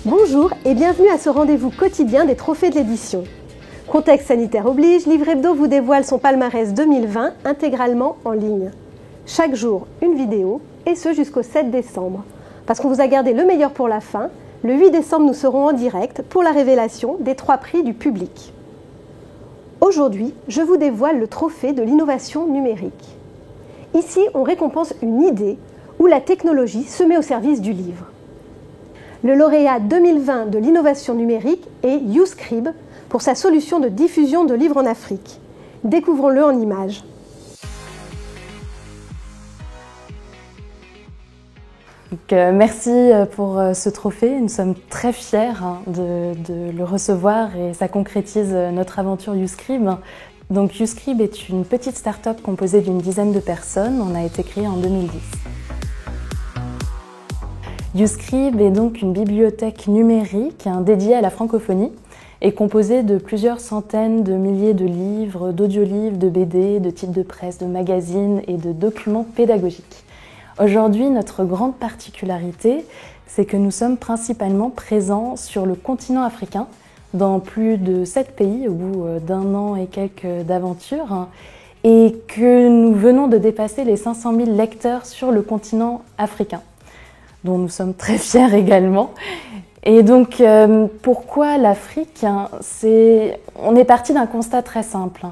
Bonjour et bienvenue à ce rendez-vous quotidien des trophées de l'édition. Contexte sanitaire oblige, Livre Hebdo vous dévoile son palmarès 2020 intégralement en ligne. Chaque jour, une vidéo, et ce jusqu'au 7 décembre. Parce qu'on vous a gardé le meilleur pour la fin, le 8 décembre nous serons en direct pour la révélation des 3 prix du public. Aujourd'hui, je vous dévoile le trophée de l'innovation numérique. Ici, on récompense une idée où la technologie se met au service du livre. Le lauréat 2020 de l'innovation numérique est YouScribe pour sa solution de diffusion de livres en Afrique. Découvrons-le en images. Merci pour ce trophée. Nous sommes très fiers de le recevoir et ça concrétise notre aventure YouScribe. Donc YouScribe est une petite start-up composée d'une dizaine de personnes. On a été créé en 2010. YouScribe est donc une bibliothèque numérique dédiée à la francophonie et composée de plusieurs centaines de milliers de livres, d'audiolivres, de BD, de titres de presse, de magazines et de documents pédagogiques. Aujourd'hui, notre grande particularité, c'est que nous sommes principalement présents sur le continent africain, dans plus de 7 pays au bout d'un an et quelques d'aventures, et que nous venons de dépasser les 500 000 lecteurs sur le continent africain, dont nous sommes très fiers également. Et donc, pourquoi l'Afrique? On est parti d'un constat très simple.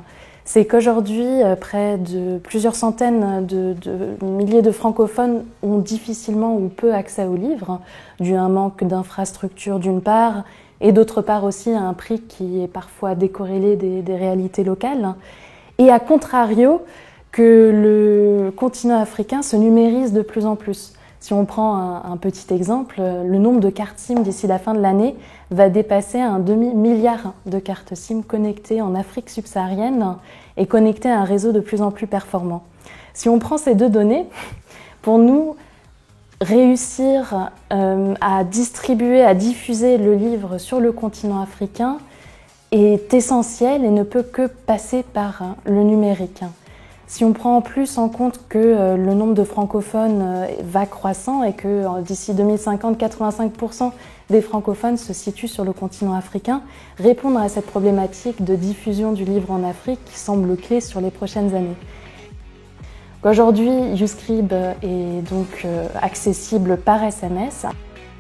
C'est qu'aujourd'hui, près de plusieurs centaines de milliers de francophones ont difficilement ou peu accès aux livres, dû à un manque d'infrastructures d'une part, et d'autre part aussi à un prix qui est parfois décorrélé des réalités locales. Et à contrario, que le continent africain se numérise de plus en plus. Si on prend un petit exemple, le nombre de cartes SIM d'ici la fin de l'année va dépasser un demi-milliard de cartes SIM connectées en Afrique subsaharienne et connectées à un réseau de plus en plus performant. Si on prend ces deux données, pour nous, réussir à distribuer, à diffuser le livre sur le continent africain est essentiel et ne peut que passer par le numérique. Si on prend en plus en compte que le nombre de francophones va croissant et que d'ici 2050, 85% des francophones se situent sur le continent africain, répondre à cette problématique de diffusion du livre en Afrique semble clé sur les prochaines années. Aujourd'hui, YouScribe est donc accessible par SMS.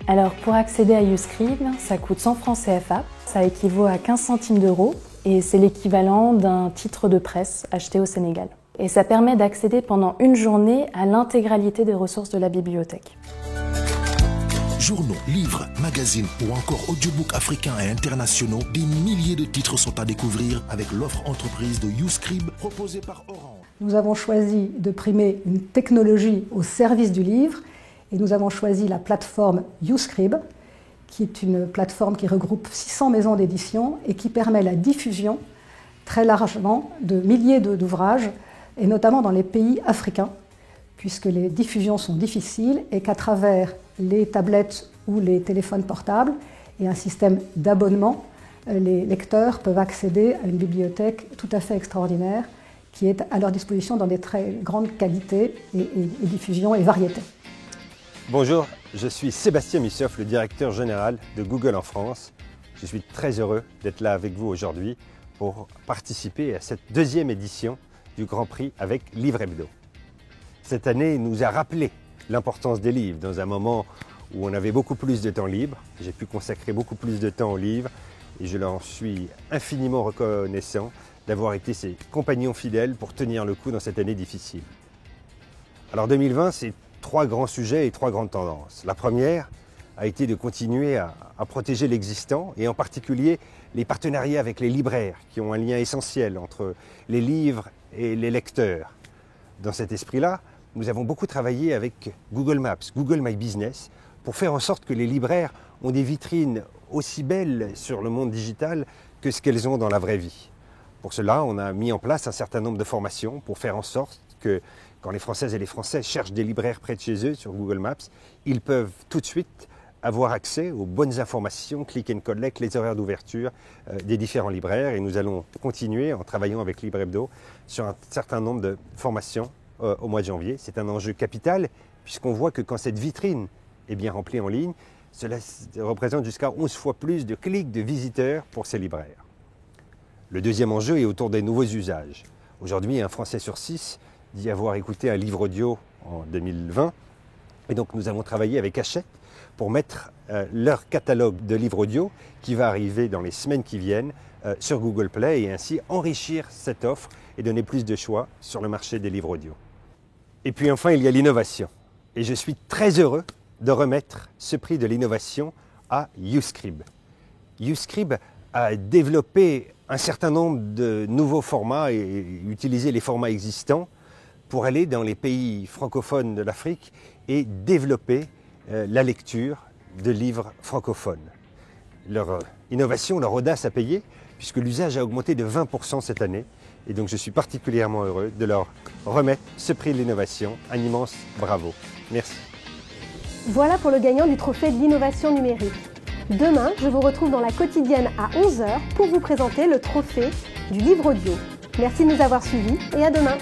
Alors pour accéder à YouScribe, ça coûte 100 francs CFA, ça équivaut à 15 centimes d'euros et c'est l'équivalent d'un titre de presse acheté au Sénégal. Et ça permet d'accéder pendant une journée à l'intégralité des ressources de la bibliothèque. Journaux, livres, magazines ou encore audiobooks africains et internationaux, des milliers de titres sont à découvrir avec l'offre entreprise de YouScribe proposée par Orange. Nous avons choisi de primer une technologie au service du livre et nous avons choisi la plateforme YouScribe, qui est une plateforme qui regroupe 600 maisons d'édition et qui permet la diffusion très largement de milliers d'ouvrages, et notamment dans les pays africains, puisque les diffusions sont difficiles et qu'à travers les tablettes ou les téléphones portables et un système d'abonnement, les lecteurs peuvent accéder à une bibliothèque tout à fait extraordinaire qui est à leur disposition dans des très grandes qualités et diffusion et variété. Bonjour, je suis Sébastien Missoff, le directeur général de Google en France. Je suis très heureux d'être là avec vous aujourd'hui pour participer à cette deuxième édition du Grand Prix avec Livre Hebdo. Cette année nous a rappelé l'importance des livres dans un moment où on avait beaucoup plus de temps libre. J'ai pu consacrer beaucoup plus de temps aux livres et je leur suis infiniment reconnaissant d'avoir été ses compagnons fidèles pour tenir le coup dans cette année difficile. Alors 2020, c'est 3 grands sujets et 3 grandes tendances. La première a été de continuer à protéger l'existant et en particulier les partenariats avec les libraires qui ont un lien essentiel entre les livres et les lecteurs. Dans cet esprit-là, nous avons beaucoup travaillé avec Google Maps, Google My Business, pour faire en sorte que les libraires ont des vitrines aussi belles sur le monde digital que ce qu'elles ont dans la vraie vie. Pour cela, on a mis en place un certain nombre de formations pour faire en sorte que quand les Françaises et les Français cherchent des libraires près de chez eux sur Google Maps, ils peuvent tout de suite avoir accès aux bonnes informations, click and collect, les horaires d'ouverture des différents libraires. Et nous allons continuer en travaillant avec Livre Hebdo sur un certain nombre de formations au mois de janvier. C'est un enjeu capital puisqu'on voit que quand cette vitrine est bien remplie en ligne, Cela représente jusqu'à 11 fois plus de clics de visiteurs pour ces libraires. Le deuxième enjeu est autour des nouveaux usages. Aujourd'hui, un Français sur 6 dit avoir écouté un livre audio en 2020. Et donc nous avons travaillé avec Hachette pour mettre leur catalogue de livres audio qui va arriver dans les semaines qui viennent sur Google Play et ainsi enrichir cette offre et donner plus de choix sur le marché des livres audio. Et puis enfin, il y a l'innovation. Et je suis très heureux de remettre ce prix de l'innovation à YouScribe. YouScribe a développé un certain nombre de nouveaux formats et utilisé les formats existants pour aller dans les pays francophones de l'Afrique et développer la lecture de livres francophones. Leur innovation, leur audace a payé, puisque l'usage a augmenté de 20% cette année. Et donc je suis particulièrement heureux de leur remettre ce prix de l'innovation. Un immense bravo. Merci. Voilà pour le gagnant du trophée de l'innovation numérique. Demain, je vous retrouve dans la quotidienne à 11h pour vous présenter le trophée du livre audio. Merci de nous avoir suivis et à demain.